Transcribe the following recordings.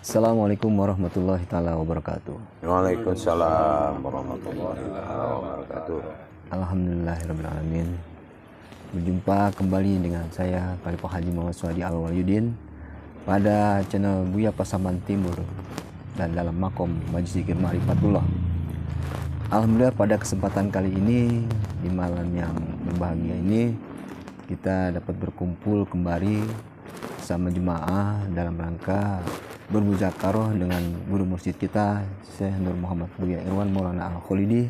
Assalamualaikum warahmatullahi taala wabarakatuh. Waalaikumsalam warahmatullahi wabarakatuh. Alhamdulillahirabbil alamin. Berjumpa kembali dengan saya Khalifah Haji Muhammad Suhadi Al-Walyudin pada channel Buya Pasaman Timur dan dalam makom Majlis Zikir Ma'rifatullah. Alhamdulillah pada kesempatan kali ini di malam yang berbahagia ini kita dapat berkumpul kembali bersama jemaah dalam rangka bermuzakarah dengan guru mursyid kita Syekh Nur Muhammad Buya Irwan Maulana Al-Khalidi,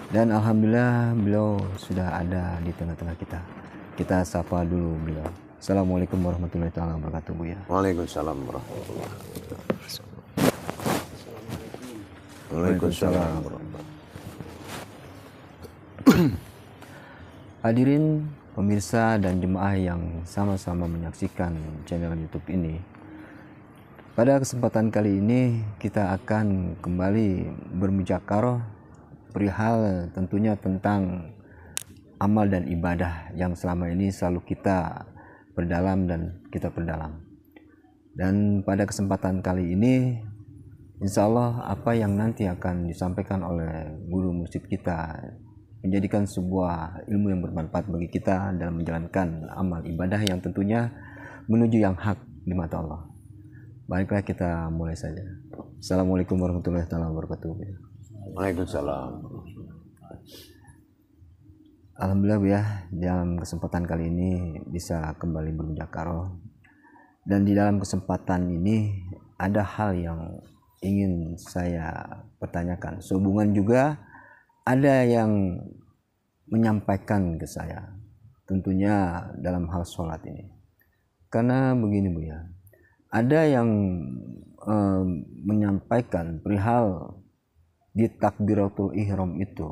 dan alhamdulillah beliau sudah ada di tengah-tengah kita. Kita sapa dulu beliau. Assalamualaikum warahmatullahi wabarakatuh, Buya. Waalaikumsalam warahmatullahi wabarakatuh. Waalaikumsalam warahmatullahi. Hadirin pemirsa dan jemaah yang sama-sama menyaksikan channel YouTube ini. Pada kesempatan kali ini kita akan kembali bermuzakarah perihal tentunya tentang amal dan ibadah yang selama ini selalu kita perdalam dan kita perdalam. Dan pada kesempatan kali ini insya Allah apa yang nanti akan disampaikan oleh guru mursyid kita menjadikan sebuah ilmu yang bermanfaat bagi kita dalam menjalankan amal ibadah yang tentunya menuju yang hak di mata Allah. Baiklah, kita mulai saja. Assalamualaikum warahmatullahi wabarakatuh. Waalaikumsalam. Alhamdulillah Bu ya, dalam kesempatan kali ini bisa kembali bermuzakarah. Dan di dalam kesempatan ini ada hal yang ingin saya pertanyakan. Sehubungan juga ada yang menyampaikan ke saya, tentunya dalam hal sholat ini. Karena begini Bu ya, ada yang menyampaikan perihal di takbiratul ihram itu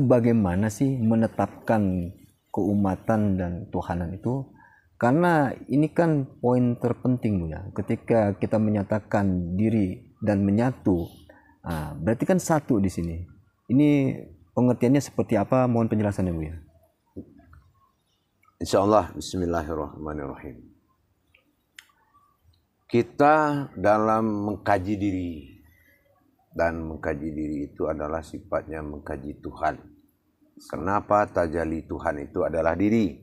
bagaimana sih menetapkan keumatan dan tuhanan itu, karena ini kan poin terpenting Bu ya, ketika kita menyatakan diri dan menyatu, berarti kan satu di sini. Ini pengertiannya seperti apa, mohon penjelasannya Bu ya. Insyaallah, bismillahirrahmanirrahim. Kita dalam mengkaji diri, dan mengkaji diri itu adalah sifatnya mengkaji Tuhan. Kenapa tajalli Tuhan itu adalah diri,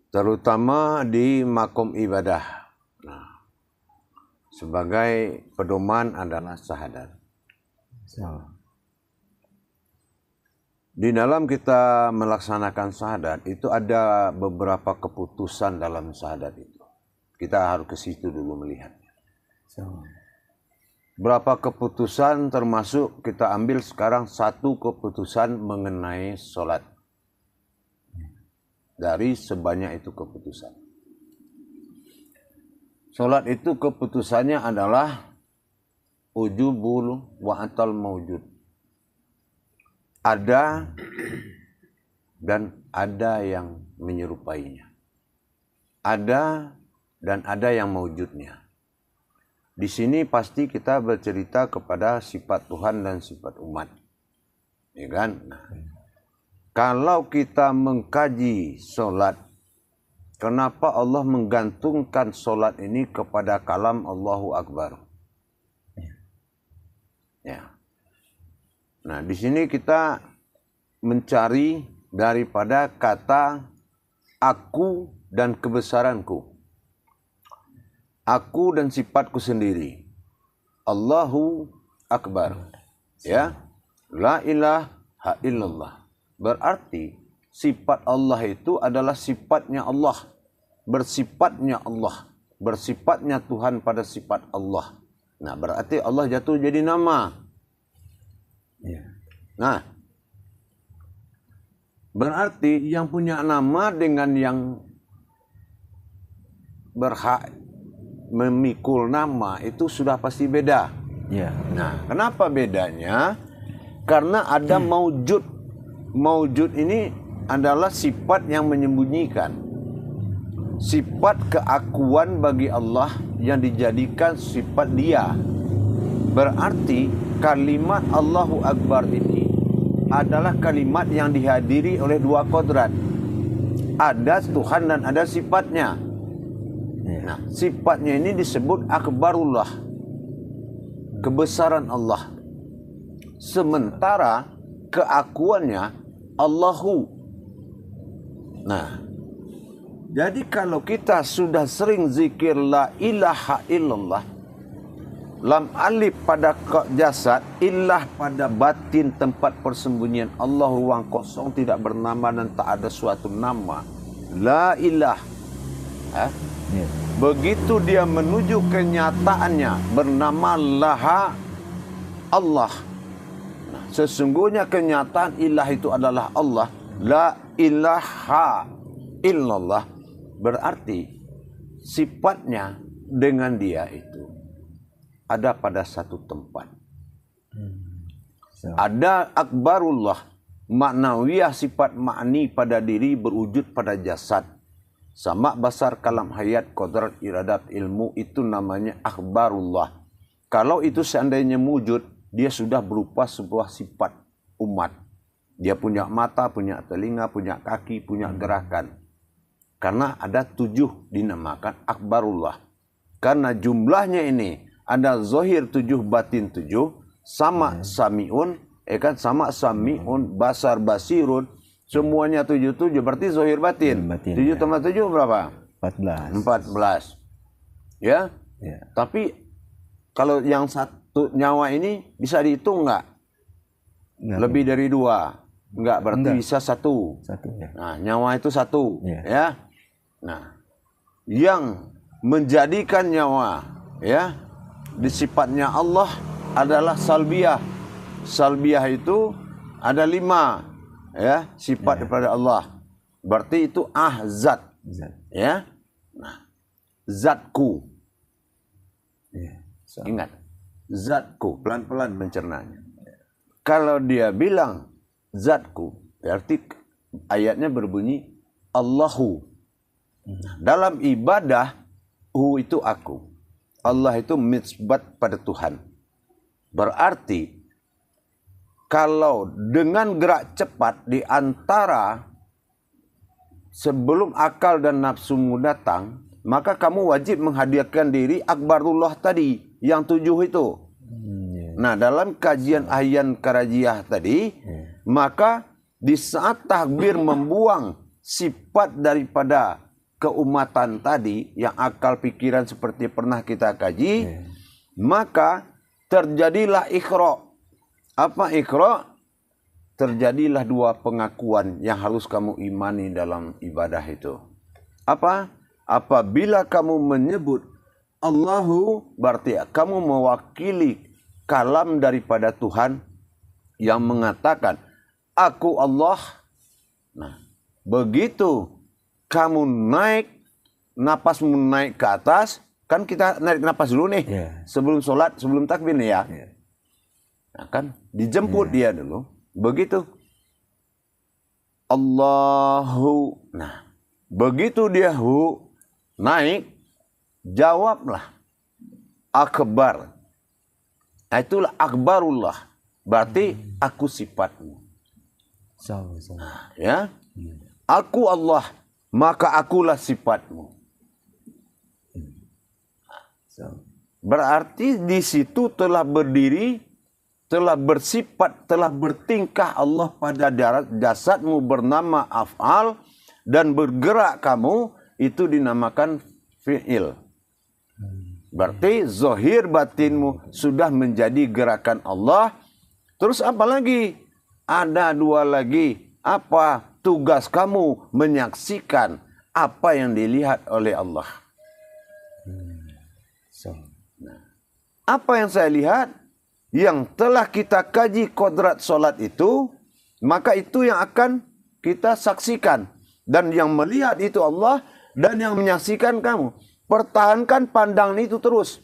terutama di makom ibadah. Nah, sebagai pedoman adalah syahadat. Di dalam kita melaksanakan syahadat itu ada beberapa keputusan dalam syahadat itu. Kita harus ke situ dulu melihatnya. Berapa keputusan, termasuk kita ambil sekarang satu keputusan mengenai sholat. Dari sebanyak itu keputusan. Sholat itu keputusannya adalah ujubul wa'atal mawjud. Ada dan ada yang menyerupainya. Ada dan ada yang mewujudnya. Di sini pasti kita bercerita kepada sifat Tuhan dan sifat umat. Ya kan? Nah, kalau kita mengkaji sholat, kenapa Allah menggantungkan sholat ini kepada kalam Allahu Akbar? Ya. Nah, di sini kita mencari daripada kata aku dan kebesaranku. Aku dan sifatku sendiri. Allahu Akbar. Ya. La ilaha illallah. Berarti sifat Allah itu adalah sifatnya Allah. Bersifatnya Allah. Bersifatnya Tuhan pada sifat Allah. Nah, berarti Allah jatuh jadi nama. Ya. Nah, berarti yang punya nama dengan yang berhak memikul nama itu sudah pasti beda. Ya. Nah, kenapa bedanya? Karena ada maujud. Maujud ini adalah sifat yang menyembunyikan. Sifat keakuan bagi Allah yang dijadikan sifat dia. Berarti kalimat Allahu Akbar ini adalah kalimat yang dihadiri oleh dua kodrat. Ada Tuhan dan ada sifatnya. Nah, sifatnya ini disebut akbarullah, kebesaran Allah. Sementara keakuannya Allahu. Nah, jadi kalau kita sudah sering zikir la ilaha illallah, lam alif pada jasad, ilah pada batin tempat persembunyian Allah, ruang kosong tidak bernama dan tak ada suatu nama. La ilah. Begitu dia menuju kenyataannya bernama laha Allah. Nah, sesungguhnya kenyataan ilah itu adalah Allah. La ilaha illallah berarti sifatnya dengan dia itu ada pada satu tempat. Ada akbarullah, maknawiyah, sifat makni pada diri berwujud pada jasad. Sama basar kalam hayat kodrat iradat ilmu itu namanya akbarullah. Kalau itu seandainya wujud, dia sudah berupa sebuah sifat umat. Dia punya mata, punya telinga, punya kaki, punya gerakan. Karena ada 7 dinamakan akbarullah. Karena jumlahnya ini ada zahir 7, batin 7, sama samiun, sama samiun, basar basirun, semuanya 7 berarti zahir batin. 7 tambah 7 berapa? 14. Ya? Tapi kalau yang satu nyawa ini bisa dihitung enggak? Lebih dari 2. Enggak, berarti bisa 1. Ya. Nah, nyawa itu 1, ya. Nah, yang menjadikan nyawa, ya, di sifatnya Allah adalah salbiyah. Salbiyah itu ada 5. Ya, sifat daripada Allah. Berarti itu zat. Ya. Nah, zatku. Ingat, zatku, pelan-pelan mencernanya. Kalau dia bilang zatku, berarti ayatnya berbunyi Allahu. Dalam ibadah, itu aku. Allah itu nisbat pada Tuhan. Berarti kalau dengan gerak cepat di antara sebelum akal dan nafsumu datang, maka kamu wajib menghadiahkan diri akbarullah tadi, yang 7 itu. Nah, dalam kajian ahyan karajiyah tadi, maka di saat takbir membuang sifat daripada keumatan tadi, yang akal pikiran seperti pernah kita kaji, maka terjadilah ikhra. Apa ikhra? Terjadilah 2 pengakuan yang harus kamu imani dalam ibadah itu. Apa? Apabila kamu menyebut Allahu, berarti kamu mewakili kalam daripada Tuhan yang mengatakan aku Allah. Nah, begitu kamu naik, napasmu naik ke atas, kan kita naik napas dulu nih, sebelum sholat, sebelum takbir nih ya. Nah, kan dijemput dia dulu. Begitu Allahu. Nah, begitu dia naik, jawablah akbar. Nah, itulah akbarullah. Berarti aku sifatmu. Ya. Aku Allah, maka akulah sifatmu. Berarti di situ telah berdiri, telah bersifat, telah bertingkah Allah pada jasadmu bernama af'al, dan bergerak kamu itu dinamakan fi'il. Berarti zahir batinmu sudah menjadi gerakan Allah. Terus apa lagi? Ada 2 lagi. Apa? Tugas kamu menyaksikan apa yang dilihat oleh Allah. Nah, apa yang saya lihat? Yang telah kita kaji kodrat solat itu, maka itu yang akan kita saksikan. Dan yang melihat itu Allah, dan yang menyaksikan kamu. Pertahankan pandangan itu terus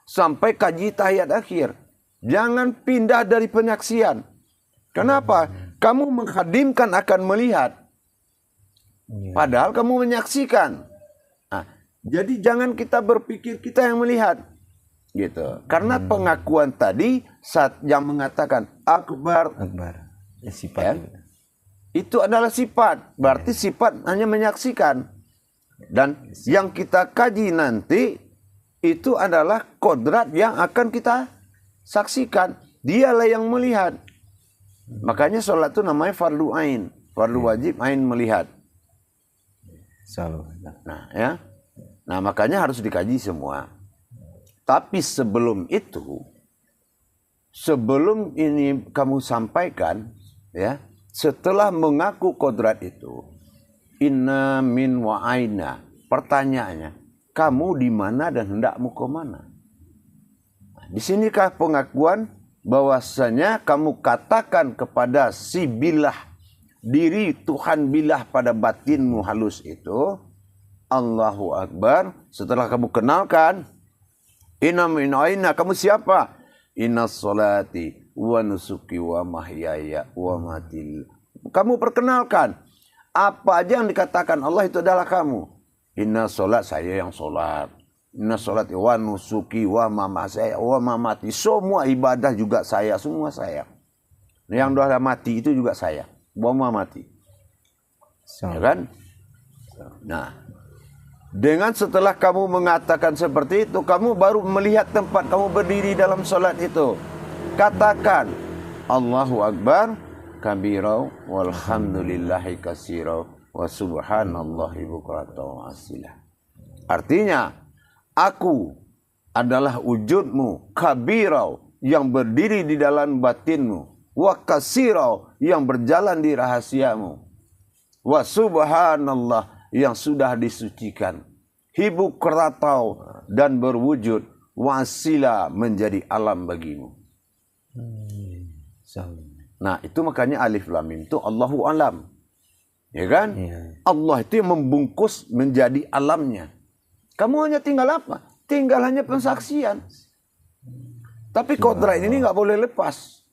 sampai kaji tahiyat akhir. Jangan pindah dari penyaksian. Kenapa? Kamu menghadimkan akan melihat. Padahal kamu menyaksikan. Nah, jadi jangan kita berpikir kita yang melihat. Gitu. Karena pengakuan tadi saat yang mengatakan akbar, ya, sifat itu adalah sifat. Berarti sifat hanya menyaksikan. Dan yang kita kaji nanti itu adalah kodrat yang akan kita saksikan. Dialah yang melihat. Makanya sholat itu namanya fardu ain. Fardu wajib, ain melihat. Nah, ya. Nah, makanya harus dikaji semua. Tapi sebelum itu, sebelum ini kamu sampaikan, ya, setelah mengaku kodrat itu, inna min wa aina. Pertanyaannya, kamu di mana dan hendakmu ke mana? Nah, di sinikah pengakuan bahwasanya kamu katakan kepada si bilah, diri Tuhan bilah pada batinmu halus itu, Allahu Akbar. Setelah kamu kenalkan, inna min aina, kamu siapa? Inna salati wa nusuki wa mahyaya wa mati. Kamu perkenalkan apa aja yang dikatakan Allah itu adalah kamu. Inna salat, saya yang salat. Inna salati wa nusuki wa saya wa mamati. Semua ibadah juga saya, semua saya. Yang sudah mati itu juga saya. Wa mamati. Ya kan? Nah, dengan setelah kamu mengatakan seperti itu, kamu baru melihat tempat kamu berdiri dalam salat itu. Katakan Allahu Akbar kabirau walhamdulillahi kasirau wa subhanallahi bukratan wa asila. Artinya, aku adalah wujudmu, kabirau yang berdiri di dalam batinmu, wa kasirau yang berjalan di rahasiamu, wa subhanallah yang sudah disucikan, hibu keratau dan berwujud, wasila menjadi alam bagimu. Nah, itu makanya alif lam mim itu Allahu alam. Ya kan? Ya. Allah itu yang membungkus menjadi alamnya. Kamu hanya tinggal apa? Tinggal hanya pensaksian. Tapi kodrat ini nggak boleh lepas.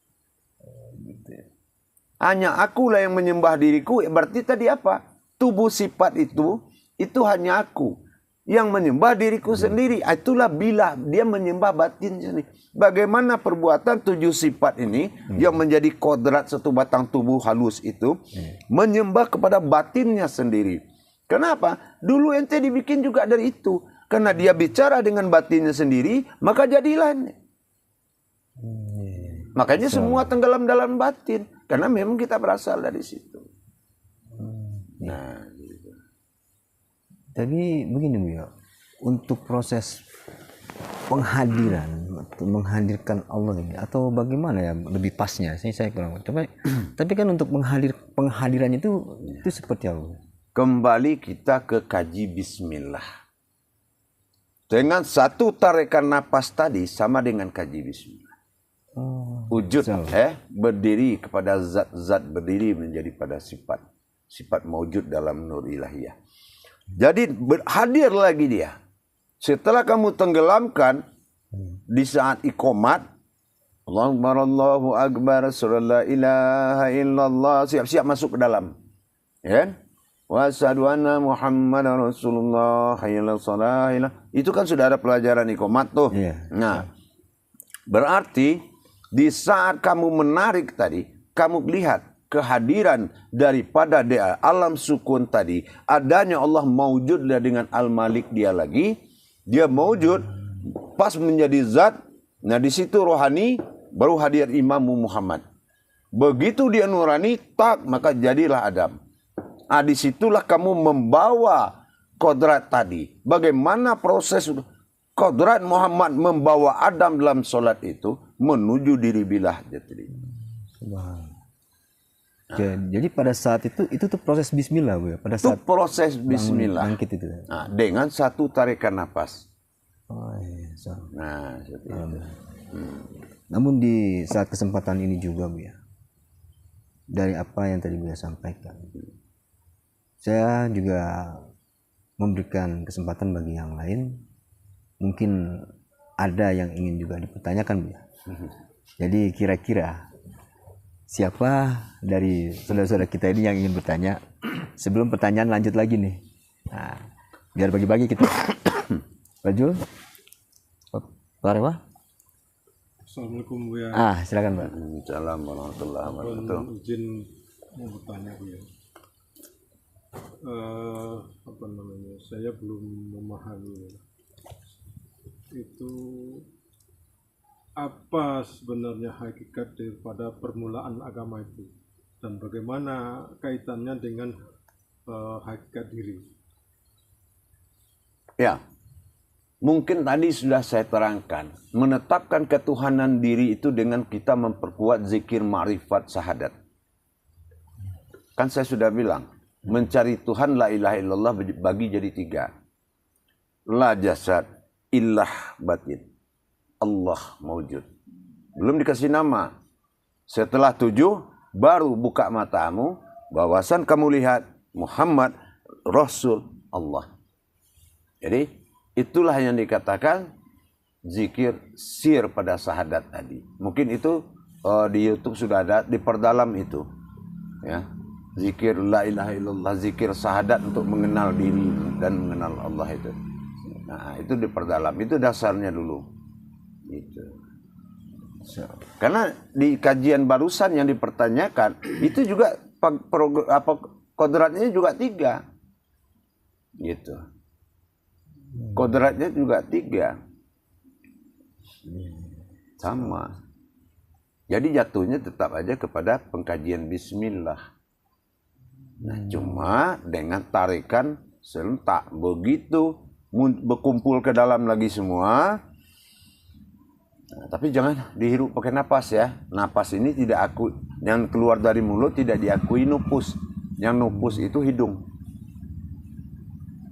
Hanya akulah yang menyembah diriku. Berarti tadi apa? Tubuh sifat itu hanya aku yang menyembah diriku sendiri. Itulah bila dia menyembah batin sendiri. Bagaimana perbuatan 7 sifat ini yang menjadi kodrat satu batang tubuh halus itu menyembah kepada batinnya sendiri. Kenapa? Dulu ente dibikin juga dari itu. Karena dia bicara dengan batinnya sendiri, maka jadilah. Makanya semua tenggelam dalam batin. Karena memang kita berasal dari situ. Nah, gitu. Tapi begini Bu ya, untuk proses penghadiran atau menghadirkan Allah ini atau bagaimana ya lebih pasnya? Saya kurang. Tapi kan untuk penghadirannya itu seperti apa? Kembali kita ke kaji bismillah. Dengan satu tarikan napas tadi sama dengan kaji bismillah. Wujud berdiri kepada zat berdiri menjadi pada sifat maujud dalam nur ilahiyah. Jadi hadir lagi dia. Setelah kamu tenggelamkan di saat iqamat, Allahu Akbar, la ilaha illallah, siap-siap masuk ke dalam. Ya? Wa asyhadu anna Muhammadar Rasulullah, hayyal shalah. Itu kan sudah ada pelajaran iqamat tuh. Yeah. Nah, berarti di saat kamu menarik tadi, kamu lihat kehadiran daripada dia alam sukun tadi, adanya Allah maujud dengan al-malik dia lagi. Dia maujud pas menjadi zat. Nah, di situ rohani baru hadir Imam Muhammad. Begitu dia nurani, maka jadilah Adam. Nah, disitulah kamu membawa kodrat tadi. Bagaimana proses kodrat Muhammad membawa Adam dalam solat itu menuju diri bilah jatri. Jadi pada saat itu tuh proses bismillah Bu ya. Pada saat itu proses bismillah. Bangkit itu. Nah, dengan satu tarikan nafas. Nah, namun di saat kesempatan ini juga Bu ya, dari apa yang tadi Buya sampaikan, saya juga memberikan kesempatan bagi yang lain. Mungkin ada yang ingin juga dipertanyakan Bu ya. Jadi kira-kira siapa dari saudara-saudara kita ini yang ingin bertanya? Sebelum pertanyaan lanjut lagi nih. Nah, biar bagi-bagi kita. Baju? Pak Rewa? Assalamualaikum Bu ya. Silakan Pak. Assalamualaikum warahmatullahi wabarakatuh. Izin mau bertanya Bu ya. apa namanya, saya belum memahami itu apa sebenarnya hakikat daripada permulaan agama itu dan bagaimana kaitannya dengan hakikat diri. Ya, mungkin tadi sudah saya terangkan. Menetapkan ketuhanan diri itu dengan kita memperkuat zikir ma'rifat syahadat. Kan saya sudah bilang, mencari Tuhan la ilaha illallah bagi jadi 3. La jasad, illah batin. Allah maujud. Belum dikasih nama. Setelah 7, baru buka matamu, bahwasan kamu lihat Muhammad Rasul Allah. Jadi itulah yang dikatakan zikir sir pada syahadat tadi. Mungkin itu di YouTube sudah ada, diperdalam itu. Ya. Zikir la ilaha illallah, zikir syahadat untuk mengenal diri dan mengenal Allah itu. Nah, itu diperdalam. Itu dasarnya dulu. Gitu. Karena di kajian barusan yang dipertanyakan itu juga kodratnya juga 3. Gitu. Kodratnya juga 3. Sama. Jadi jatuhnya tetap aja kepada pengkajian bismillah. Nah, cuma dengan tarikan serentak. Begitu berkumpul ke dalam lagi semua. Nah, tapi jangan dihirup pakai napas ya. Napas ini tidak yang keluar dari mulut tidak diakui nupus. Yang nupus itu hidung.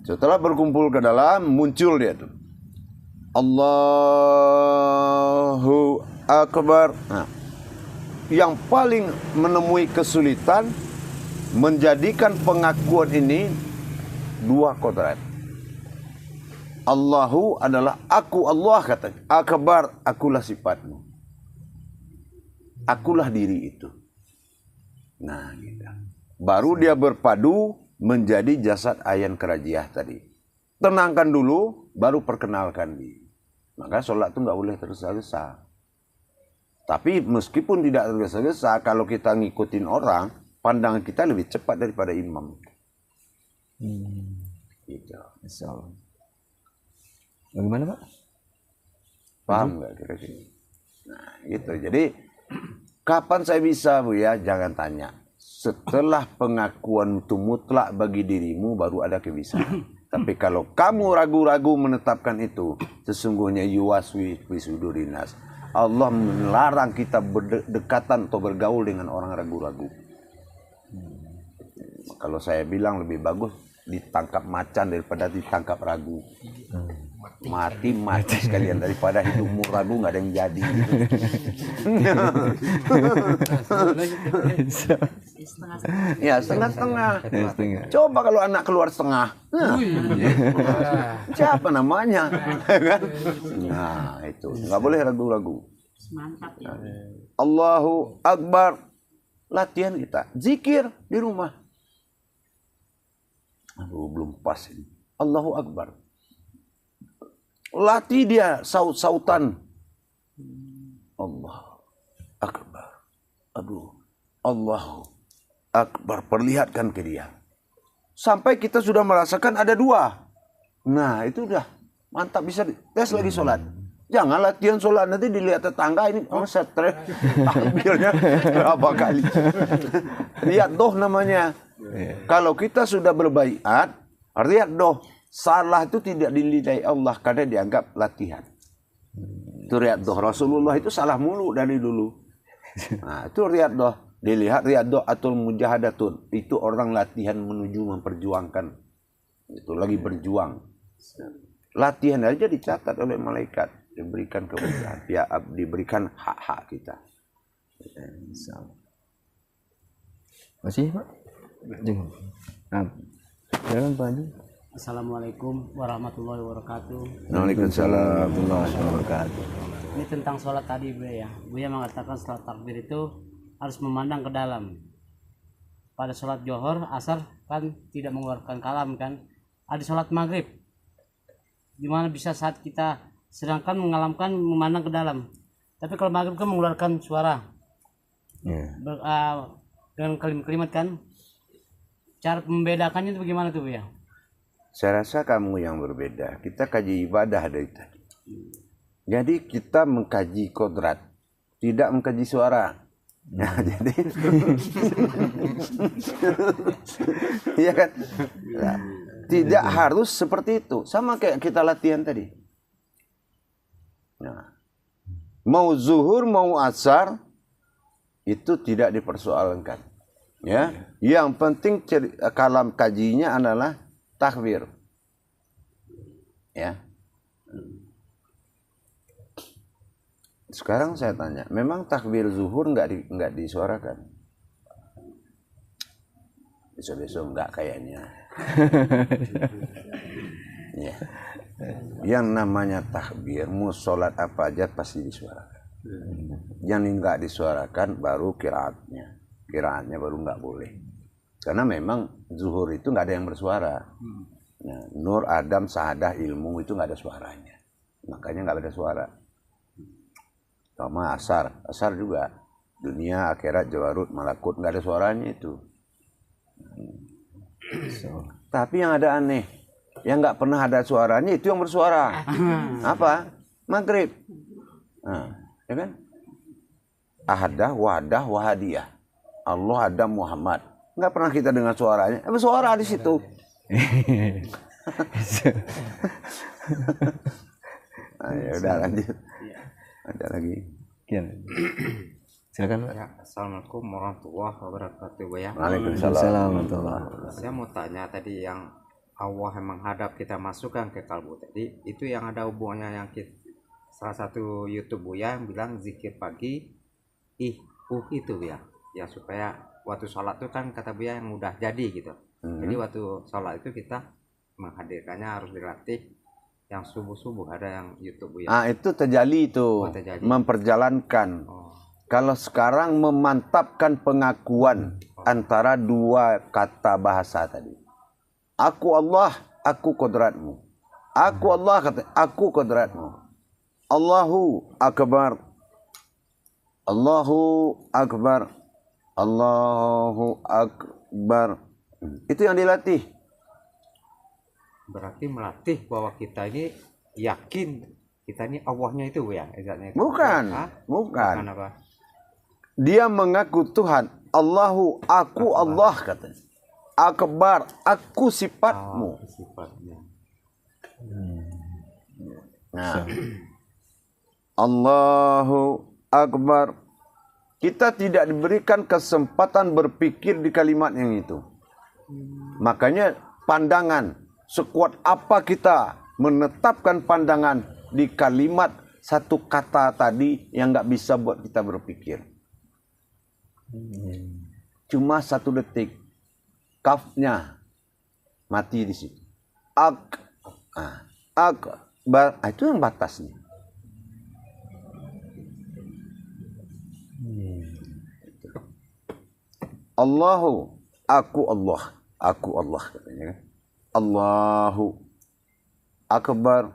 Setelah berkumpul ke dalam, muncul dia tuh. Allahu Akbar. Nah, yang paling menemui kesulitan menjadikan pengakuan ini 2 kodrat. Allahu adalah aku Allah katanya. Akbar, akulah sifatmu. Akulah diri itu. Nah, gitu. Baru dia berpadu menjadi jasad ayan kerajiah tadi. Tenangkan dulu, baru perkenalkan diri. Maka sholat itu nggak boleh tergesa-gesa. Tapi meskipun tidak tergesa-gesa, kalau kita ngikutin orang, pandangan kita lebih cepat daripada imam. Gitu. Bagaimana Pak? Paham nggak kira-kira? Nah, gitu. Jadi kapan saya bisa, Bu ya? Jangan tanya. Setelah pengakuan itu mutlak bagi dirimu, baru ada kebisaan. Tapi kalau kamu ragu-ragu menetapkan itu, sesungguhnya yuwaswi fi sudurinas. Allah melarang kita berdekatan atau bergaul dengan orang ragu-ragu. Kalau saya bilang lebih bagus ditangkap macan daripada ditangkap ragu. Mati sekalian daripada hidupmu ragu nggak ada yang jadi. Ya setengah-setengah. Coba kalau anak keluar setengah, siapa namanya? Nah itu nggak boleh ragu-ragu. Allahu Akbar, latihan kita zikir di rumah. Aduh belum pas ini. Allahu Akbar. Latih dia saut-sautan. Allah Akbar. Aduh. Allahu Akbar. Perlihatkan ke dia. Sampai kita sudah merasakan ada 2. Nah itu udah mantap, bisa tes lagi sholat. Jangan latihan sholat nanti dilihat tetangga ini stres. Tampilnya berapa kali. Lihat doh namanya. Kalau kita sudah berbaiat, lihat doh. Salah itu tidak dinilai Allah karena dianggap latihan. Itu riyadhah. Rasulullah itu salah mulu dari dulu. Nah, itu riyadhah. Dilihat riyadhah atul mujahadatun. Itu orang latihan menuju memperjuangkan. Itu lagi berjuang. Latihan aja dicatat oleh malaikat. Diberikan keberkahan. Ya, diberikan hak-hak kita. Masih Pak? Nah, jalan Pak Haji. Assalamualaikum warahmatullahi wabarakatuh. Waalaikumsalam warahmatullahi wabarakatuh. Ini tentang sholat tadi Bu ya. Bu ya mengatakan setelah takbir itu harus memandang ke dalam. Pada sholat johor, asar kan tidak mengeluarkan kalam kan. Ada sholat maghrib. Dimana bisa saat kita sedangkan mengalamkan memandang ke dalam. Tapi kalau maghrib kan mengeluarkan suara. Dengan kalimat-kalimat kan. cara membedakannya itu bagaimana tuh ya? Saya rasa kamu yang berbeda. Kita kaji ibadah dari tadi. Jadi kita mengkaji kodrat, tidak mengkaji suara. Nah, jadi iya kan? Nah, tidak harus seperti itu. Sama kayak kita latihan tadi. Nah, mau zuhur mau asar itu tidak dipersoalkan. Ya, yang penting kalam kajinya adalah takbir. Ya. Sekarang saya tanya, memang takbir zuhur nggak disuarakan? Besok-besok nggak kayaknya. Ya. Yang namanya takbir, mau sholat apa aja pasti disuarakan. Yang nggak disuarakan baru kiraatnya. Kiraatnya baru nggak boleh. Karena memang zuhur itu nggak ada yang bersuara. Nah, nur, adam, sahadah, ilmu itu nggak ada suaranya. Makanya nggak ada suara. Sama asar juga. Dunia, akhirat, jawarut, malakut nggak ada suaranya itu. Tapi yang ada aneh, yang nggak pernah ada suaranya itu yang bersuara. Apa? Maghrib. Nah, ya kan? Ahadah, wadah, wahadiyah. Allah, Adam, Muhammad. Nggak pernah kita dengar suaranya. Bersuara di situ. Nah, ya udah lanjut. Ada lagi. Silakan. Ya, Assalamualaikum warahmatullahi wabarakatuh, Bu ya. Waalaikumsalam. Saya mau tanya tadi yang Allah yang menghadap kita masukkan ke kalbu tadi, itu yang ada hubungannya yang salah satu YouTube Bu ya yang bilang zikir pagi itu ya. Ya supaya waktu sholat itu kan kata Bu ya yang mudah jadi gitu. Jadi waktu sholat itu kita menghadirkannya harus dilatih yang subuh-subuh, ada yang YouTube Bu ya. Ah, itu terjadi itu. Memperjalankan. Kalau sekarang memantapkan pengakuan antara dua kata bahasa tadi. Aku Allah, aku kodratmu. Aku Allah kata, aku kodratmu. Allahu Akbar. Allahu Akbar. Allahu Akbar. Itu yang dilatih. Berarti melatih bahwa kita ini yakin kita ini Allahnya itu Bu ya. Bukan. Bukan apa? Dia mengaku Tuhan. Allahu, aku Allah katanya. Akbar, aku sifatmu. Sifatnya. Nah. Allahu Akbar. Kita tidak diberikan kesempatan berpikir di kalimat yang itu. Makanya pandangan, sekuat apa kita menetapkan pandangan di kalimat satu kata tadi yang nggak bisa buat kita berpikir. Cuma 1 detik, kafnya mati di situ. Akbar, itu yang batasnya. Allahu, aku Allah katanya kan. Allahu Akbar.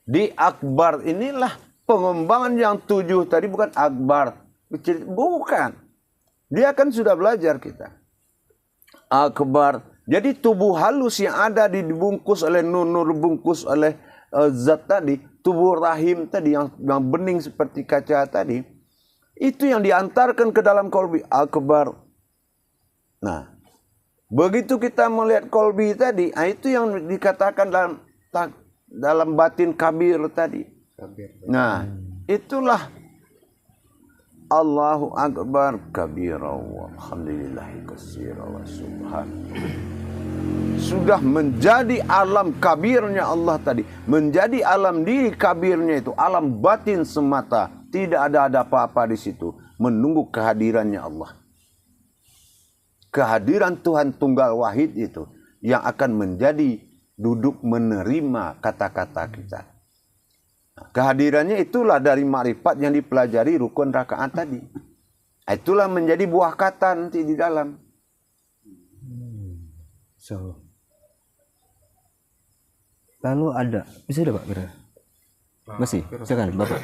Di Akbar inilah pengembangan yang 7 tadi, bukan Akbar. Bukan. Dia kan sudah belajar kita. Akbar. Jadi tubuh halus yang ada dibungkus oleh nur bungkus oleh zat tadi, tubuh rahim tadi yang bening seperti kaca tadi, itu yang diantarkan ke dalam kolbi. Akbar. Nah, begitu kita melihat kolbi tadi, itu yang dikatakan dalam batin kabir tadi. Nah, itulah Allahu Akbar kabira walhamdulillahi katsira wa subhanallah. Sudah menjadi alam kabirnya Allah tadi, menjadi alam diri kabirnya itu, alam batin semata, tidak ada apa-apa di situ, menunggu kehadirannya Allah. Kehadiran Tuhan Tunggal Wahid itu yang akan menjadi duduk menerima kata-kata kita. Kehadirannya itulah dari makrifat yang dipelajari rukun rakaat tadi. Itulah menjadi buah kata nanti di dalam. Lalu ada, bisa ada Pak kira? Masih, silakan Bapak.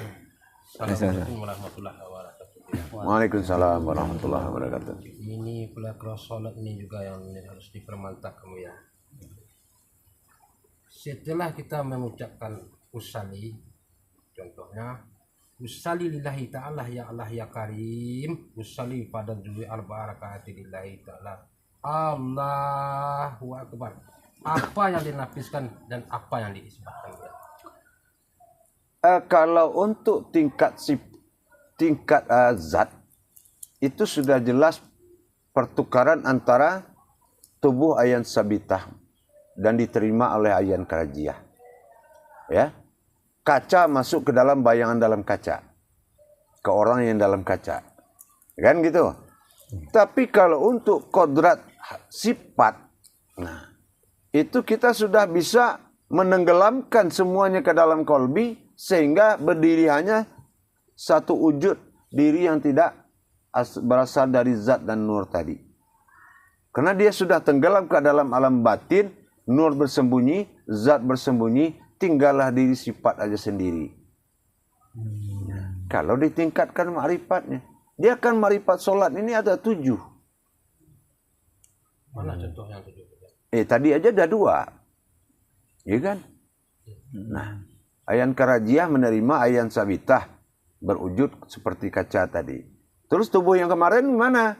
Assalamualaikum warahmatullahi wabarakatuh. Waalaikumsalam warahmatullahi wabarakatuh. Ini pula cross sholat ini juga yang harus dipermantap kamu ya. Setelah kita mengucapkan usali, contohnya usali lillahi ta'ala ya Allah ya karim, usali pada dulu arba'a rakaati lillahi ta'ala, Allahu akbar. Apa yang dinapiskan dan apa yang diisbatkan? Kalau untuk tingkat zat itu sudah jelas pertukaran antara tubuh ayan sabitah dan diterima oleh ayan karajiah. Ya. Kaca masuk ke dalam bayangan dalam kaca. Ke orang yang dalam kaca. Kan gitu. Tapi kalau untuk kodrat sifat, nah, itu kita sudah bisa menenggelamkan semuanya ke dalam kolbi sehingga berdiri hanya satu wujud diri yang tidak berasal dari zat dan nur tadi. Karena dia sudah tenggelam ke dalam alam batin, nur bersembunyi, zat bersembunyi, tinggallah diri sifat aja sendiri. Kalau ditingkatkan ma'rifatnya, dia akan ma'rifat solat ini ada 7. Mana contohnya 7? Tadi aja ada 2. Iya kan? Nah, ayan karajiah menerima ayan sabitah berwujud seperti kaca tadi. Terus tubuh yang kemarin mana?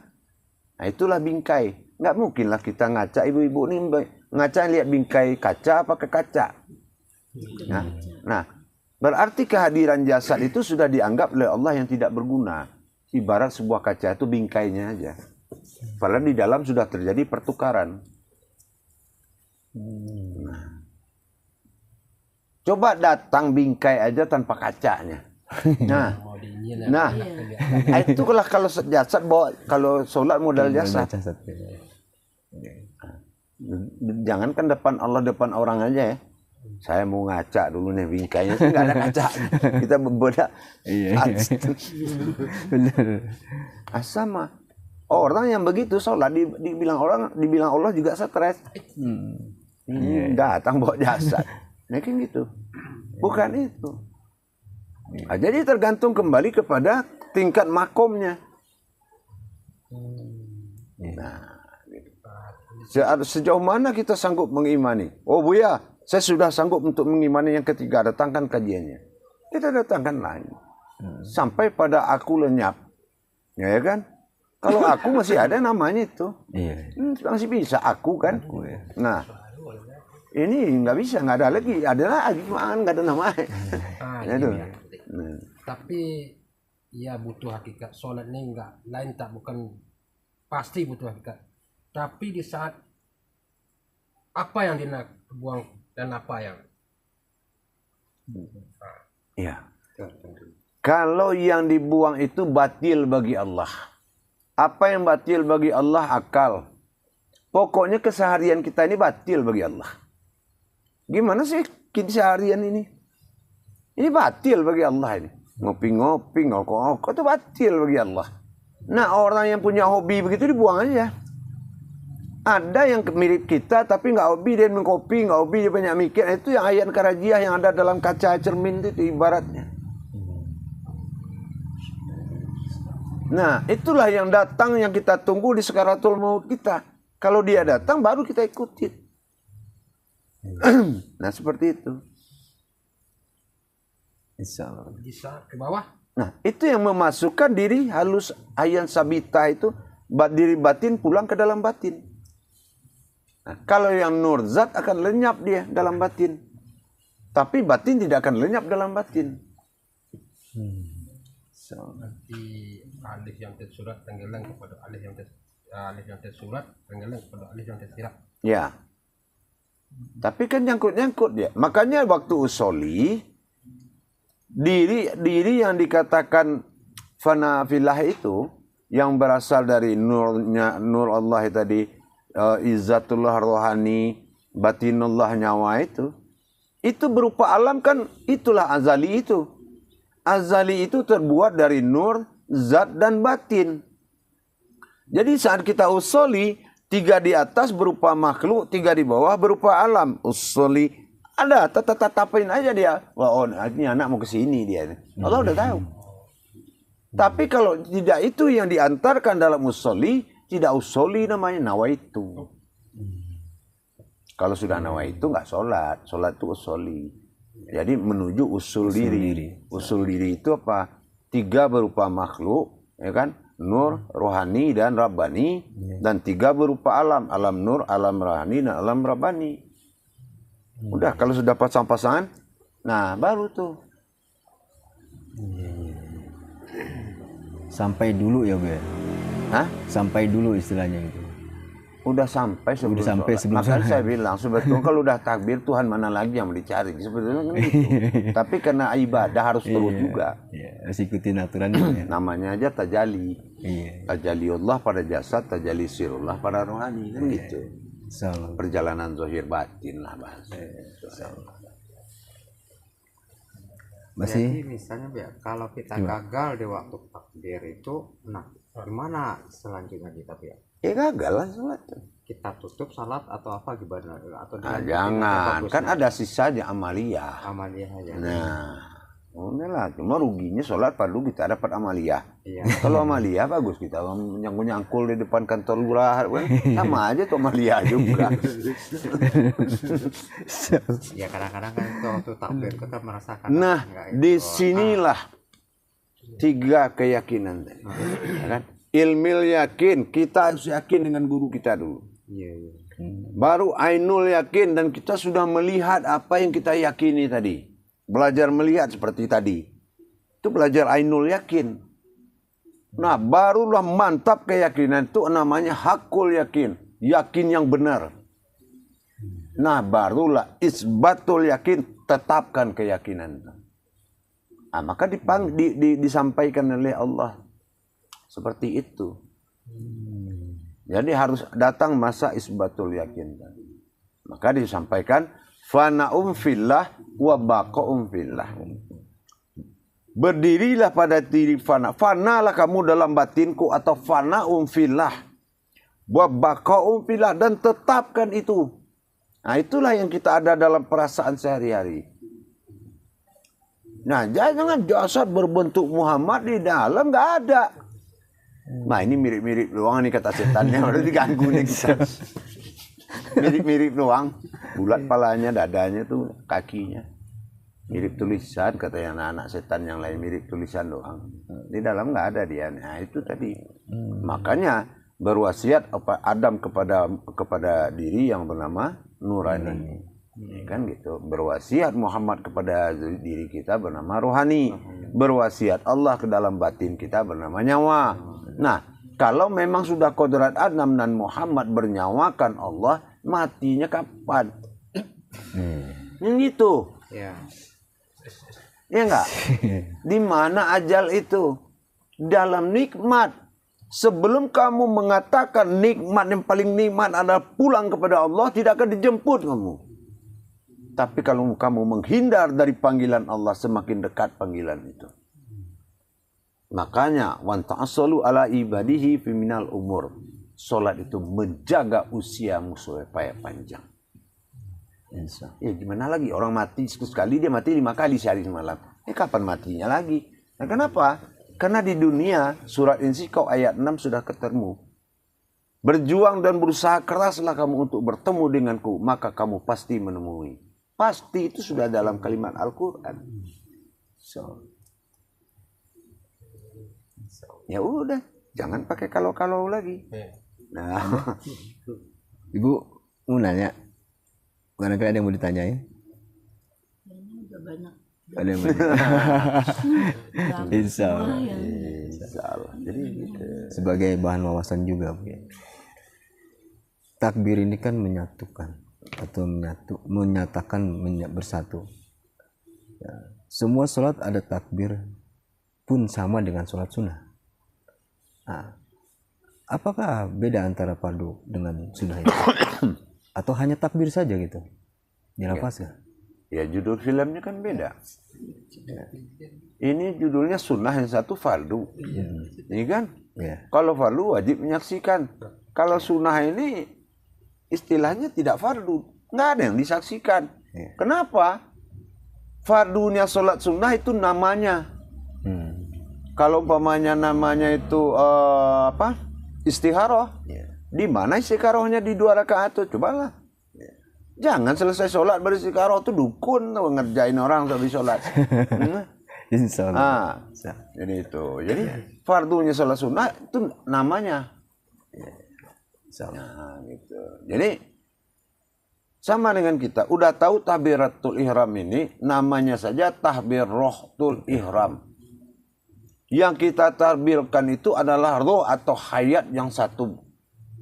Nah, itulah bingkai. Nggak mungkinlah kita ngaca, ibu-ibu nih ngaca lihat bingkai kaca pakai kaca. Nah, berarti kehadiran jasad itu sudah dianggap oleh Allah yang tidak berguna. Ibarat sebuah kaca itu bingkainya aja. Padahal di dalam sudah terjadi pertukaran. Nah. Coba datang bingkai aja tanpa kacanya. Nah, itulah kalau jasad bawa, kalau sholat modal jasad. Jangankan depan Allah, depan orang aja ya. Saya mau ngaca dulu nih bingkainya, nggak ada kaca. Kita berbeda. Sama. Orang yang begitu sholat dibilang Allah juga stres. Datang bawa jasad. Nah, kan gitu. Bukan itu. Nah, jadi tergantung kembali kepada tingkat makomnya. Nah, gitu. Sejauh mana kita sanggup mengimani? Oh Buya, saya sudah sanggup untuk mengimani yang ketiga. Datangkan kajiannya. Kita datangkan lagi. Sampai pada aku lenyap. Ya kan? Kalau aku masih ada namanya itu. Masih bisa aku kan. Nah, ini nggak bisa, nggak ada lagi. Ada lagi, nggak ada namanya. Tapi ya butuh hakikat. Sholat ini nggak lain tak bukan pasti butuh hakikat. Tapi di saat apa yang dibuang dan apa yang kalau yang dibuang itu batil bagi Allah. Apa yang batil bagi Allah? Akal. Pokoknya keseharian kita ini batil bagi Allah. Gimana sih keseharian ini? Ini batil bagi Allah ini. Ngopi-ngopi, ngokok-ngokok itu batil bagi Allah. Nah, orang yang punya hobi begitu dibuang aja. Ada yang mirip kita tapi nggak hobi dia mengkopi, nggak hobi dia banyak mikir. Itu yang ayat karajiah yang ada dalam kaca cermin itu ibaratnya. Nah, itulah yang datang yang kita tunggu di sekaratul maut kita. Kalau dia datang baru kita ikutin. Nah, seperti itu. bisa ke bawah. Nah, itu yang memasukkan diri halus ayan sabita itu, diri batin pulang ke dalam batin. Nah, kalau yang nur zat akan lenyap dia dalam batin. Tapi batin tidak akan lenyap dalam batin. Nanti alif yang tersurat tenggelam kepada alif yang tersurat tenggelam kepada alif yang tersirat. Ya. Tapi kan nyangkut-nyangkut dia. Makanya waktu usoli diri yang dikatakan fana filah itu yang berasal dari nur Allah tadi, izzatullah rohani, batinullah nyawa itu berupa alam kan, itulah azali itu. Azali itu terbuat dari nur, zat dan batin. Jadi saat kita usoli, 3 di atas berupa makhluk, 3 di bawah berupa alam. Usoli ada, tatapin aja dia. Wah, oh, ini anak mau ke sini dia. Allah udah tahu. Tapi kalau tidak itu yang diantarkan dalam usolli, tidak usolli namanya, nawaitu. Kalau sudah nawaitu nggak sholat, sholat itu usolli. Jadi menuju usul diri. Usul diri itu apa? 3 berupa makhluk, ya kan? Nur, rohani, dan rabbani. Dan 3 berupa alam. Alam nur, alam rohani, dan alam rabbani. Udah, kalau sudah pasang-pasangan, nah baru tuh. Sampai dulu ya, Bu. Hah? Sampai dulu istilahnya gitu. Udah sampai sebelum Udah sampai sholat. sebelum Makanya sholat. saya bilang, sebetulnya kalau udah takbir, Tuhan mana lagi yang mau dicari. Sebetulnya kan gitu. Tapi karena ibadah harus terus juga. Iya, harus ikutin aturannya. Ya. Namanya aja tajali. Iya. Tajali Allah pada jasad, tajali sirullah pada rohani. Kan gitu. Insyaallah. Perjalanan zahir batin lah bahasa. Masih Jadi misalnya ya, kalau kita gagal di waktu takbir itu, nah gimana selanjutnya kita ya? Ya gagal lah sholat. Kita tutup salat atau apa gimana? Atau Nah, dilanjutin jangan, atau kan bagusnya? ada sisanya amaliyah. Amaliyah aja. Nah, lah, cuma ruginya sholat fardu kita dapat amaliyah. Iya. Kalau amaliyah bagus kita nyangkul di depan kantor lurah, kan? Sama aja tuh amaliyah juga. Ya kadang-kadang kan itu waktu takbir kita merasakan. Nah, enggak di itu. sinilah 3 keyakinan tadi. Ya kan? Ilmil yakin, kita harus yakin dengan guru kita dulu. Iya, iya. Baru ainul yakin, dan kita sudah melihat apa yang kita yakini tadi. Belajar melihat seperti tadi. Itu belajar ainul yakin. Nah, barulah mantap keyakinan itu namanya hakul yakin. Yakin yang benar. Nah, barulah isbatul yakin, tetapkan keyakinan. Nah, maka disampaikan oleh Allah. Seperti itu. Jadi harus datang masa isbatul yakin. Maka disampaikan fana'um fillah wa baqa'um fillah. Berdirilah pada diri fana. Fanalah kamu dalam batinku, atau fana'um fillah wa baqa'um fillah, dan tetapkan itu. Nah, itulah yang kita ada dalam perasaan sehari-hari. Nah, jangan jasad berbentuk Muhammad di dalam nggak ada. Nah, ini mirip-mirip doang nih kata setannya, udah diganggu nih kita. Mirip-mirip doang, bulat palanya, dadanya tuh, kakinya. Mirip tulisan, katanya anak-anak setan yang lain mirip tulisan doang. Di dalam nggak ada dia. Nah, itu tadi. Makanya berwasiat Adam kepada diri yang bernama Nurani. Ya kan gitu. Berwasiat Muhammad kepada diri kita bernama Rohani. Berwasiat Allah ke dalam batin kita bernama nyawa. Nah, kalau memang sudah kodrat Adam dan Muhammad bernyawakan Allah, matinya kapan? Yang gitu. Ya. Ya enggak? Di mana ajal itu? Dalam nikmat. Sebelum kamu mengatakan nikmat yang paling nikmat adalah pulang kepada Allah, tidak akan dijemput kamu. Tapi kalau kamu menghindar dari panggilan Allah, semakin dekat panggilan itu. Makanya wan ta'assalu ala ibadihi fi minal umur. Salat itu menjaga usiamu supaya panjang. Ya gimana lagi, orang mati sekali dia mati 5 kali sehari semalam. Kapan matinya lagi? Nah, kenapa? Karena di dunia surat Insyikau ayat 6 sudah ketemu. Berjuang dan berusaha keraslah kamu untuk bertemu denganku, maka kamu pasti menemui. Pasti itu sudah dalam kalimat Al-Quran. Ya udah, jangan pakai kalau-kalau lagi. Nah, Ibu mau nanya, barangkali ada yang mau ditanyain? Udah banyak. Ada yang mau Insya Allah. salah. Jadi gitu. Sebagai bahan wawasan juga, Bu. Takbir ini kan menyatukan atau menyatakan bersatu. Ya, semua sholat ada takbir pun sama dengan sholat sunnah. Nah, apakah beda antara fardu dengan sunnah itu? Atau hanya takbir saja gitu? Dilepas ya? Ya judul filmnya kan beda. Ini judulnya sunnah, yang satu fardu. Ini kan? Ya. Kalau fardu wajib menyaksikan. Kalau sunnah ini istilahnya tidak fardu. Nggak ada yang disaksikan. Ya. Kenapa? Fardunya sholat sunnah itu namanya. Kalau umpamanya namanya itu istikharah, di mana istikharahnya di 2 rakaat tuh? Cobalah. Jangan selesai sholat beristikharah tuh dukun tuh ngerjain orang habis sholat. Insya Allah. Jadi itu. Jadi fardunya sholat sunnah itu namanya. Nah, gitu. Jadi sama dengan kita. Udah tahu takbiratul ihram ini namanya saja takbiratul ihram. Yang kita takbirkan itu adalah roh atau hayat yang satu.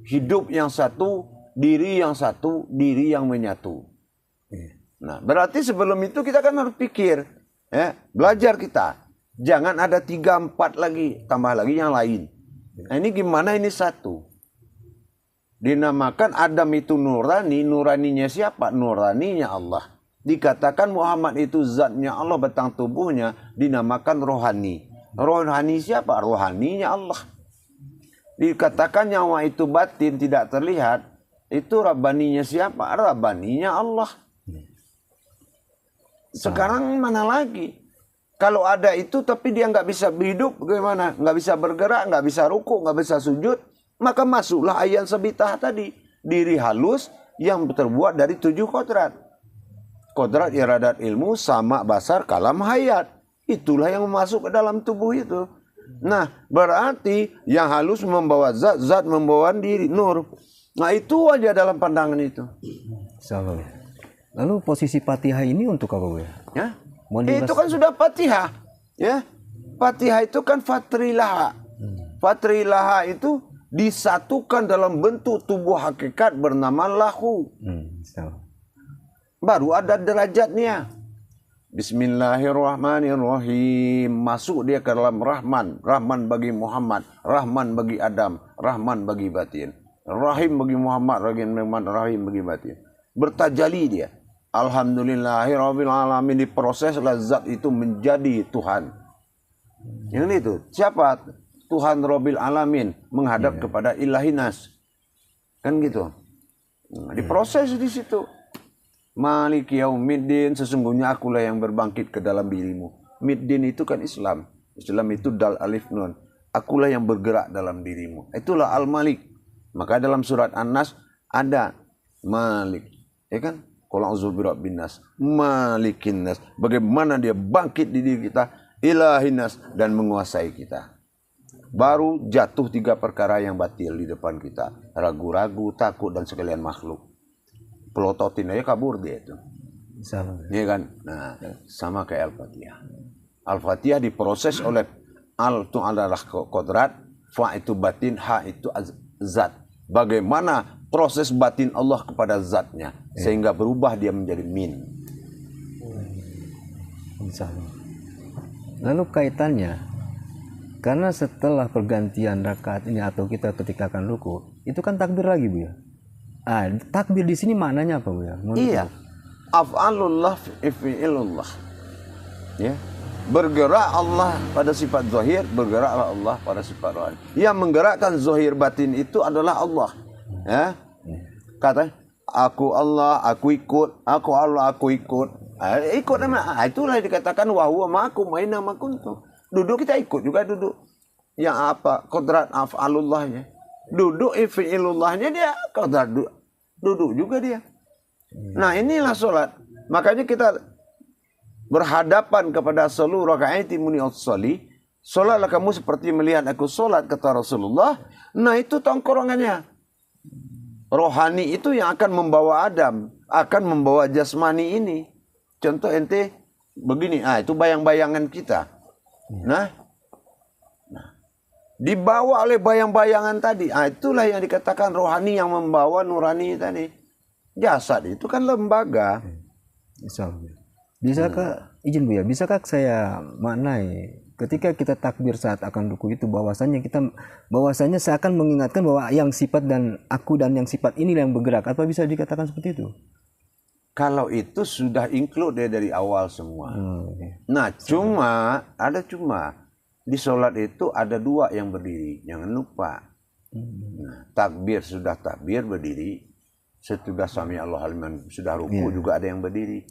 Hidup yang satu, diri yang satu, diri yang menyatu. Nah, berarti sebelum itu kita kan harus pikir, belajar kita. Jangan ada 3, 4 lagi, tambah lagi yang lain. Nah, ini gimana ini satu? Dinamakan Adam itu nurani, nuraninya siapa? Nuraninya Allah. Dikatakan Muhammad itu zatnya Allah, batang tubuhnya dinamakan rohani. Rohani siapa? Rohaninya Allah. Dikatakan nyawa itu batin, tidak terlihat. Itu Rabbaninya siapa? Rabbaninya Allah. Sekarang mana lagi? Kalau ada itu tapi dia nggak bisa hidup, bagaimana? Nggak bisa bergerak, nggak bisa ruku, nggak bisa sujud. Maka masuklah ayat sabitah tadi. Diri halus yang terbuat dari 7 kodrat. Kodrat iradat ilmu, sama, basar, kalam, hayat. Itulah yang masuk ke dalam tubuh itu. Nah, berarti yang halus membawa zat, zat membawa diri, nur. Nah, itu aja dalam pandangan itu. Salah. Lalu posisi Fatihah ini untuk apa, Bu? Ya? Itu kan sudah Fatihah. Ya. Fatihah itu kan fatrilaha. Fatrilaha itu disatukan dalam bentuk tubuh hakikat bernama lahu. Baru ada derajatnya. Bismillahirrahmanirrahim. Masuk dia ke dalam Rahman. Rahman bagi Muhammad. Rahman bagi Adam. Rahman bagi batin. Rahim bagi Muhammad. Rahim bagi batin. Bertajali dia. Alhamdulillahirabbil alamin. Diproses zat itu menjadi Tuhan. Yang itu. Siapa? Tuhan Rabbil Alamin. Menghadap kepada ilahinas. Kan gitu. Nah, diproses di situ. Malik yaumiddin, sesungguhnya akulah yang berbangkit ke dalam dirimu. Middin itu kan Islam. Islam itu dal alif nun. Akulah yang bergerak dalam dirimu. Itulah Al-Malik. Maka dalam surat An-Nas ada Malik. Ya kan? Qul a'udzu birabbin nas, Malikin nas. Bagaimana dia bangkit di diri kita, ilahinas, dan menguasai kita. Baru jatuh 3 perkara yang batil di depan kita. Ragu-ragu, takut, dan sekalian makhluk. Pelototin aja kabur dia itu. Iya kan? Nah, sama kayak Al-Fatihah. Al-Fatihah diproses oleh al itu adalah kodrat, fa itu batin, ha itu zat. Bagaimana proses batin Allah kepada zatnya sehingga berubah dia menjadi min. Lalu kaitannya, karena setelah pergantian rakaat ini atau kita ketika akan ruku, itu kan takbir lagi, Bu ya. Takbir di sini maknanya apa, Bu ya? Iya. Af'alullah fi'ilullah. Ya. Bergerak Allah pada sifat zahir, bergeraklah Allah pada sifat rohani. Yang menggerakkan zahir batin itu adalah Allah. Ya. Kata, aku Allah, aku ikut, aku Allah, aku ikut. Ikut nama. Itulah dikatakan wa huwa ma'akum aina ma kuntum. Duduk kita ikut juga duduk. Yang apa? Qadrat af'alullahnya. Duduk fi'ilullahnya dia qadrat duduk juga dia. Nah, inilah sholat. Makanya kita berhadapan kepada seluruh rakaati muni as-sali. Sholatlah kamu seperti melihat aku sholat, kata Rasulullah. Nah, itu tongkrongannya. Rohani itu yang akan membawa Adam, akan membawa jasmani ini. Contoh ente begini, itu bayang-bayangan kita. Nah, dibawa oleh bayang-bayangan tadi. Itulah yang dikatakan rohani yang membawa nurani tadi. Jasad itu kan lembaga. Bisakah, izin Bu ya, bisakah saya maknai ketika kita takbir saat akan ruku itu bahwasanya seakan mengingatkan bahwa yang sifat dan aku dan yang sifat ini yang bergerak. Apa bisa dikatakan seperti itu? Kalau itu sudah include dari awal semua. Nah, cuma di sholat itu ada 2 yang berdiri, jangan lupa. Nah, takbir sudah takbir berdiri, setugas sami Allahu liman sudah ruku juga ada yang berdiri.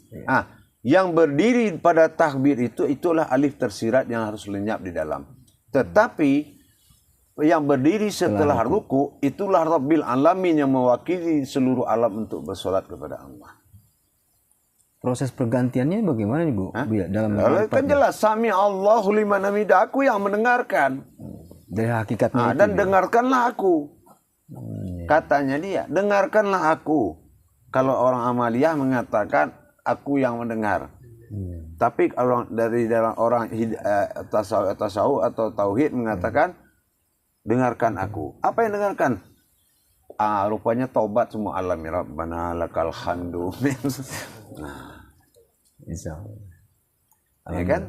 Yang berdiri pada takbir itulah alif tersirat yang harus lenyap di dalam. Tetapi yang berdiri setelah ruku itulah Rabbil Alamin yang mewakili seluruh alam untuk bersolat kepada Allah. Proses pergantiannya bagaimana nih Bu? Bu ya, dalam Kan jelas sami Allahu liman hamidah, aku yang mendengarkan. dari hakikatnya itu, Dan dengarkanlah aku. Katanya dia, dengarkanlah aku. Kalau orang Amaliyah mengatakan aku yang mendengar. Tapi kalau dari dalam orang tasawuf atau tauhid mengatakan dengarkan aku. Apa yang dengarkan? Rupanya taubat semua alam ya Rabbana lakal hamdu. Nah, insyaallah. ya kan?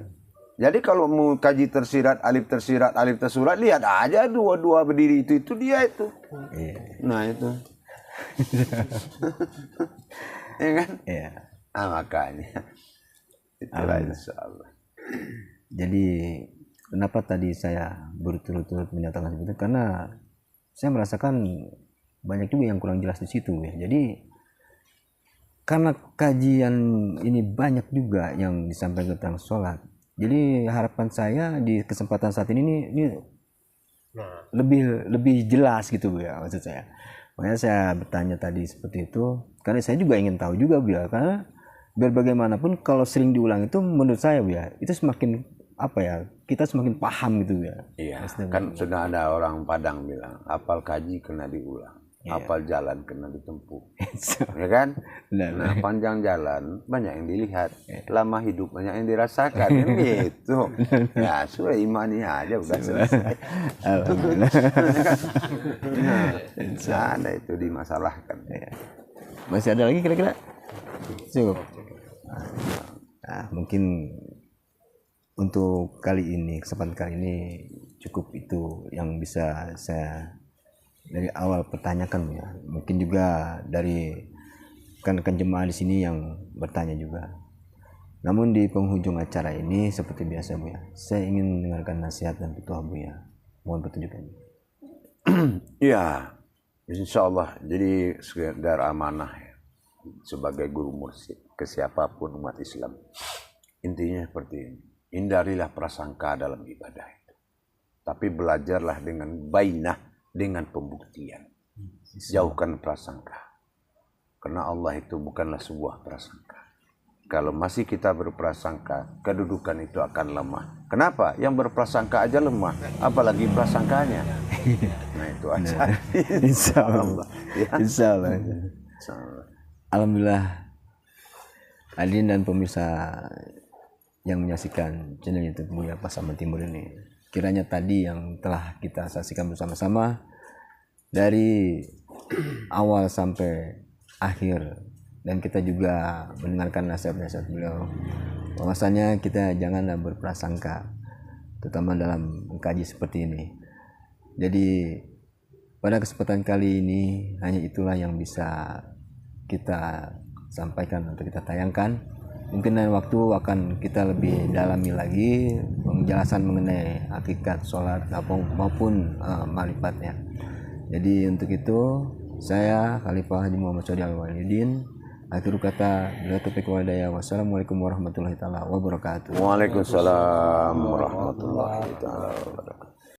Jadi kalau mau kaji tersirat, alif tersurat, lihat aja dua-dua berdiri itu dia itu. Nah itu. Ya kan? Iya. Makanya. Itulah insyaallah. Jadi kenapa tadi saya berturut-turut menyatakan seperti itu, karena saya merasakan banyak juga yang kurang jelas di situ ya. Jadi karena kajian ini banyak juga yang disampaikan tentang sholat. Jadi harapan saya di kesempatan saat ini lebih jelas gitu Bu ya, maksud saya. Makanya saya bertanya tadi seperti itu karena saya juga ingin tahu juga Bu ya, karena biar bagaimanapun kalau sering diulang itu menurut saya Bu ya, itu semakin apa ya, kita semakin paham gitu ya. Iya, kan sudah ada orang Padang bilang, hafal kaji kena diulang, hafal jalan kena ditempuh. Ya kan? Nah, panjang jalan banyak yang dilihat, lama hidup banyak yang dirasakan, kan gitu. Ya, sudah imani aja udah selesai. Alhamdulillah. Nah, ada itu dimasalahkan. Masih ada lagi kira-kira? Cukup. Nah, mungkin untuk kali ini, kesempatan kali ini cukup itu yang bisa saya dari awal pertanyakan ya. Mungkin juga dari rekan-rekan jemaah di sini yang bertanya juga. Namun di penghujung acara ini seperti biasa Bu ya, saya ingin mendengarkan nasihat dan petua Bu ya. Mohon petunjuknya. Ya, insyaallah. Jadi sekedar amanah ya, sebagai guru mursyid ke siapapun umat Islam. Intinya seperti ini. Hindarilah prasangka dalam ibadah itu. Tapi belajarlah dengan bainah, dengan pembuktian. Jauhkan prasangka. Karena Allah itu bukanlah sebuah prasangka. Kalau masih kita berprasangka, kedudukan itu akan lemah. Kenapa? Yang berprasangka aja lemah, apalagi prasangkanya. Nah itu aja. Insyaallah. Ya. Insyaallah. Insyaallah. Alhamdulillah, hadirin dan pemirsa yang menyaksikan channel YouTube Buya Pasaman Timur ini, kiranya tadi yang telah kita saksikan bersama-sama dari awal sampai akhir, dan kita juga mendengarkan nasihat-nasihat beliau, bahwasanya kita janganlah berprasangka, terutama dalam mengkaji seperti ini. Jadi pada kesempatan kali ini hanya itulah yang bisa kita sampaikan atau kita tayangkan. Mungkin lain waktu akan kita lebih dalami lagi penjelasan mengenai hakikat sholat maupun ma'rifatnya. Jadi untuk itu saya Khalifah Haji Muhammad Syaudi Al-Walidin akhir kata bila taufiq wal hidayah. Wassalamualaikum warahmatullahi taala wabarakatuh. Waalaikumsalam warahmatullahi taala wabarakatuh.